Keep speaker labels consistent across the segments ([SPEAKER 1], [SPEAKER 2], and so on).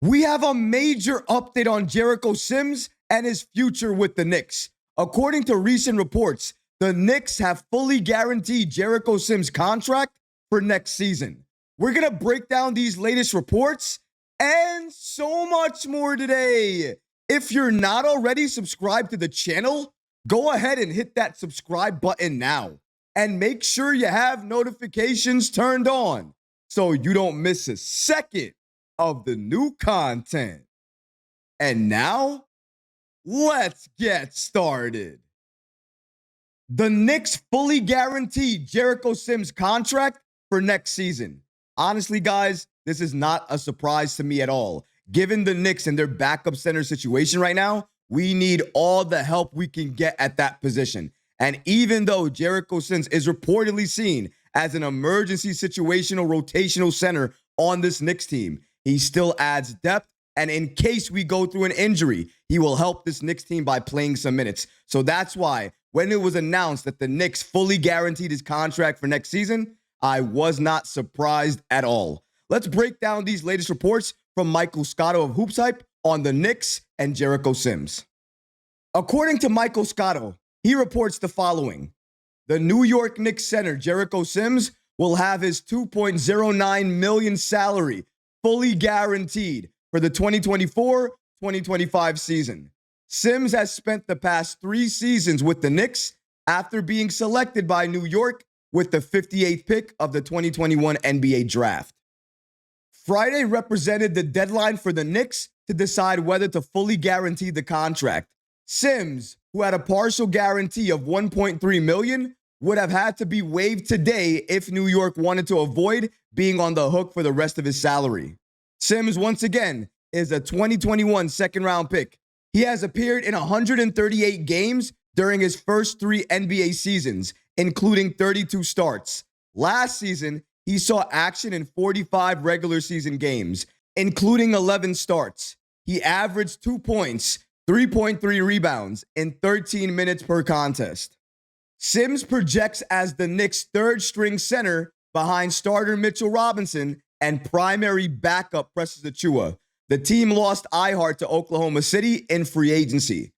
[SPEAKER 1] We have a major update on Jericho Sims and his future with the Knicks. According to recent reports, the Knicks have fully guaranteed Jericho Sims' contract for next season. We're going to break down these latest reports and so much more today. If you're not already subscribed to the channel, go ahead and hit that subscribe button now. And make sure you have notifications turned on so you don't miss a second of the new content. And now, let's get started. The Knicks fully guaranteed Jericho Sims' contract for next season. Honestly, guys, this is not a surprise to me at all. Given the Knicks and their backup center situation right now, we need all the help we can get at that position. And even though Jericho Sims is reportedly seen as an emergency situational rotational center on this Knicks team, he still adds depth, and in case we go through an injury, he will help this Knicks team by playing some minutes. So that's why when it was announced that the Knicks fully guaranteed his contract for next season, I was not surprised at all. Let's break down these latest reports from Michael Scotto of Hoops Hype on the Knicks and Jericho Sims. According to Michael Scotto, he reports the following. The New York Knicks center Jericho Sims will have his $2.09 million salary fully guaranteed for the 2024-2025 season. Sims has spent the past 3 seasons with the Knicks after being selected by New York with the 58th pick of the 2021 NBA draft. Friday represented the deadline for the Knicks to decide whether to fully guarantee the contract. Sims, who had a partial guarantee of $1.3 million, would have had to be waived today if New York wanted to avoid being on the hook for the rest of his salary. Sims, once again, is a 2021 second-round pick. He has appeared in 138 games during his first 3 NBA seasons, including 32 starts. Last season, he saw action in 45 regular season games, including 11 starts. He averaged 2 points, 3.3 rebounds in 13 minutes per contest. Sims projects as the Knicks' third-string center behind starter Mitchell Robinson and primary backup Precious Achiuwa. The team lost Ihart to Oklahoma City in free agency.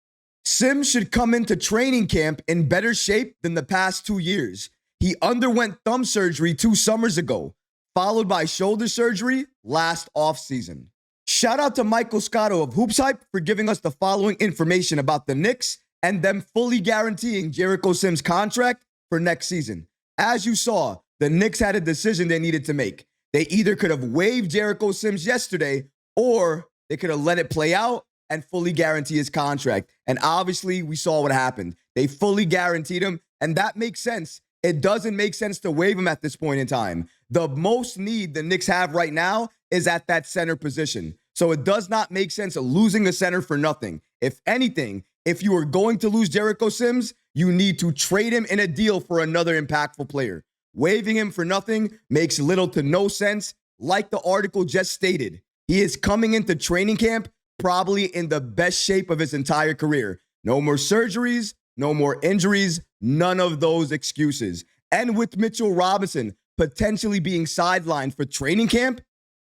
[SPEAKER 1] Sims should come into training camp in better shape than the past 2 years. He underwent thumb surgery 2 summers ago, followed by shoulder surgery last offseason. Shout out to Michael Scotto of Hoops Hype for giving us the following information about the Knicks and them fully guaranteeing Jericho Sims' contract for next season. As you saw, the Knicks had a decision they needed to make. They either could have waived Jericho Sims yesterday, or they could have let it play out and fully guarantee his contract. And obviously, we saw what happened. They fully guaranteed him, and that makes sense. It doesn't make sense to waive him at this point in time. The most need the Knicks have right now is at that center position. So it does not make sense losing a center for nothing. If anything, if you are going to lose Jericho Sims, you need to trade him in a deal for another impactful player. Waiving him for nothing makes little to no sense. Like the article just stated, he is coming into training camp probably in the best shape of his entire career. No more surgeries, no more injuries, none of those excuses. And with Mitchell Robinson potentially being sidelined for training camp,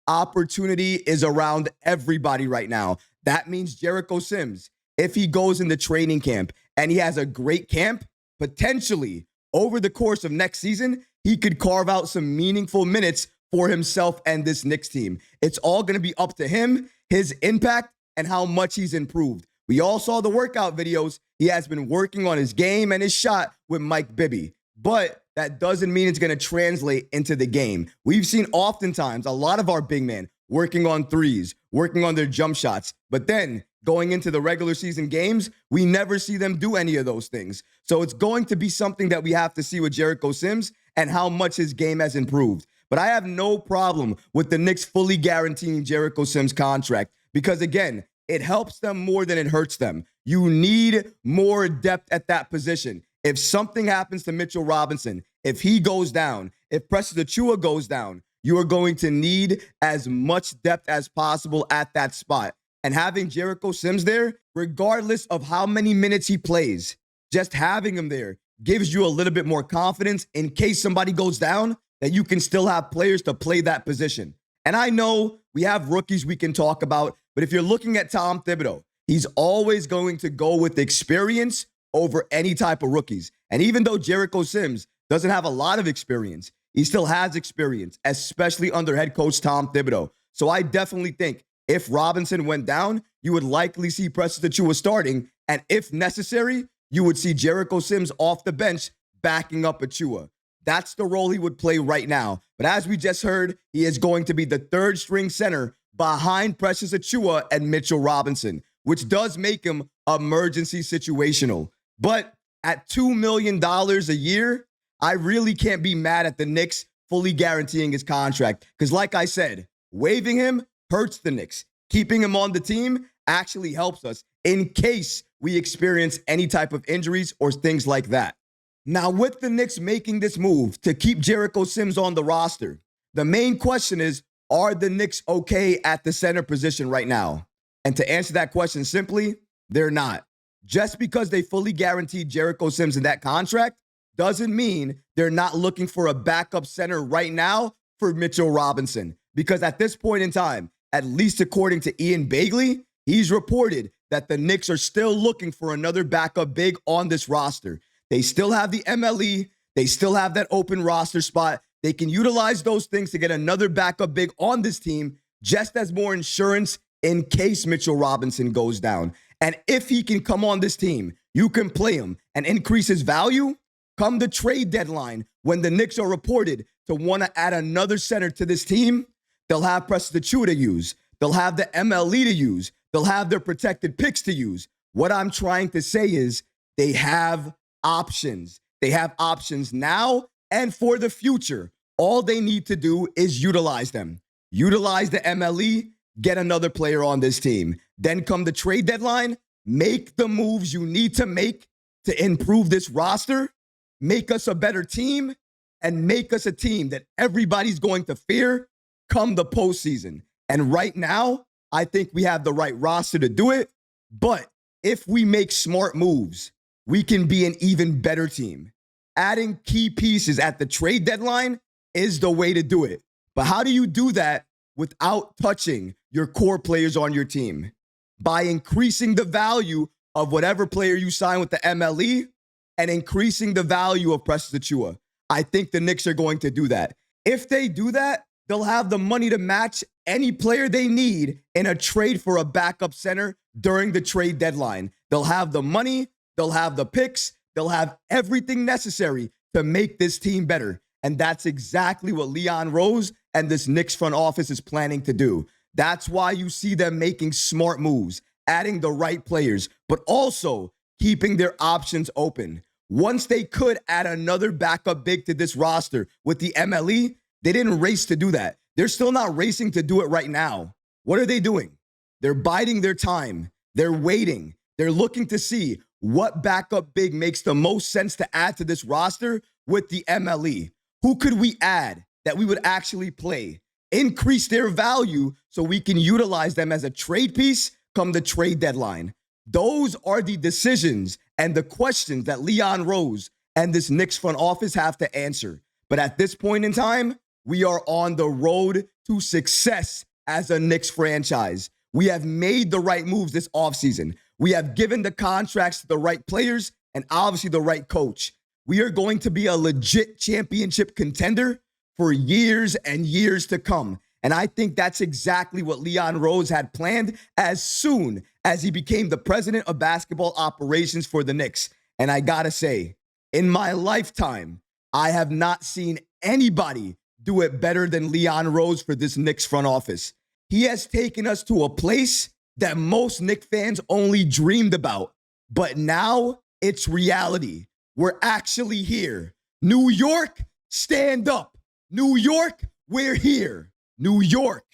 [SPEAKER 1] opportunity is around everybody right now. That means Jericho Sims, if he goes into training camp and he has a great camp, potentially over the course of next season, he could carve out some meaningful minutes for himself and this Knicks team. It's all going to be up to him, his impact, and how much he's improved. We all saw the workout videos. He has been working on his game and his shot with Mike Bibby, but that doesn't mean it's going to translate into the game. We've seen oftentimes a lot of our big men working on threes, working on their jump shots, but then going into the regular season games, we never see them do any of those things. So it's going to be something that we have to see with Jericho Sims and how much his game has improved. But I have no problem with the Knicks fully guaranteeing Jericho Sims' contract because, again, it helps them more than it hurts them. You need more depth at that position. If something happens to Mitchell Robinson, if he goes down, if Precious Achiuwa goes down, you are going to need as much depth as possible at that spot. And having Jericho Sims there, regardless of how many minutes he plays, just having him there gives you a little bit more confidence in case somebody goes down that you can still have players to play that position. And I know We have rookies we can talk about, but if you're looking at Tom Thibodeau, he's always going to go with experience over any type of rookies. And even though Jericho Sims doesn't have a lot of experience, he still has experience, especially under head coach Tom Thibodeau. So I definitely think if Robinson went down, you would likely see Precious Achiuwa starting. And if necessary, you would see Jericho Sims off the bench backing up Achiuwa. That's the role he would play right now. But as we just heard, he is going to be the third string center behind Precious Achiuwa and Mitchell Robinson, which does make him emergency situational. But at $2 million a year, I really can't be mad at the Knicks fully guaranteeing his contract. Because like I said, waiving him hurts the Knicks. Keeping him on the team actually helps us in case we experience any type of injuries or things like that. Now, with the Knicks making this move to keep Jericho Sims on the roster, the main question is, are the Knicks okay at the center position right now? And to answer that question simply, they're not. Just because they fully guaranteed Jericho Sims in that contract doesn't mean they're not looking for a backup center right now for Mitchell Robinson. Because at this point in time, at least according to Ian Begley, he's reported that the Knicks are still looking for another backup big on this roster. They still have the MLE. They still have that open roster spot. They can utilize those things to get another backup big on this team just as more insurance in case Mitchell Robinson goes down. And if he can come on this team, you can play him and increase his value. Come the trade deadline, when the Knicks are reported to want to add another center to this team, they'll have Precious Achiuwa to use. They'll have the MLE to use. They'll have their protected picks to use. What I'm trying to say is they have options. They have options now and for the future. All they need to do is utilize them. Utilize the MLE, get another player on this team. Then come the trade deadline, make the moves you need to make to improve this roster, make us a better team, and make us a team that everybody's going to fear come the postseason. And right now, I think we have the right roster to do it. But if we make smart moves, we can be an even better team. Adding key pieces at the trade deadline is the way to do it. But how do you do that without touching your core players on your team? By increasing the value of whatever player you sign with the MLE and increasing the value of Precious Achiuwa. I think the Knicks are going to do that. If they do that, they'll have the money to match any player they need in a trade for a backup center during the trade deadline. They'll have the money, they'll have the picks, they'll have everything necessary to make this team better. And that's exactly what Leon Rose and this Knicks front office is planning to do. That's why you see them making smart moves, adding the right players, but also keeping their options open. Once they could add another backup big to this roster with the MLE, they didn't race to do that. They're still not racing to do it right now. What are they doing? They're biding their time. They're waiting. They're looking to see what backup big makes the most sense to add to this roster with the MLE. Who could we add that we would actually play? Increase their value so we can utilize them as a trade piece come the trade deadline. Those are the decisions and the questions that Leon Rose and this Knicks front office have to answer. But at this point in time, we are on the road to success as a Knicks franchise. We have made the right moves this offseason. We have given the contracts to the right players and obviously the right coach. We are going to be a legit championship contender for years and years to come. And I think that's exactly what Leon Rose had planned as soon as he became the president of basketball operations for the Knicks. And I gotta say, in my lifetime, I have not seen anybody do it better than Leon Rose for this Knicks front office. He has taken us to a place that most Knicks fans only dreamed about. But now it's reality. We're actually here. New York, stand up. New York, we're here. New York,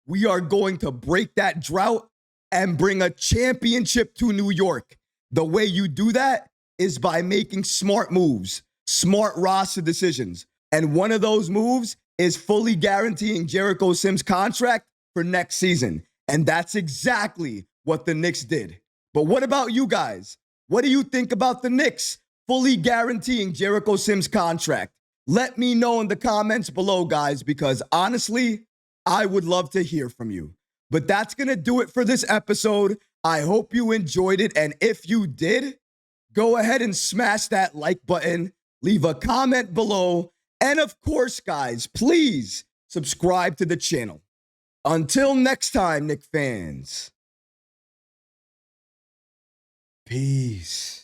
[SPEAKER 1] we are going to break that drought and bring a championship to New York. The way you do that is by making smart moves, smart roster decisions. And one of those moves is fully guaranteeing Jericho Sims' contract for next season. And that's exactly what the Knicks did. But what about you guys? What do you think about the Knicks fully guaranteeing Jericho Sims' contract? Let me know in the comments below, guys, because honestly, I would love to hear from you. But that's going to do it for this episode. I hope you enjoyed it. And if you did, go ahead and smash that like button, leave a comment below. And of course, guys, please subscribe to the channel. Until next time, Knicks fans. Peace.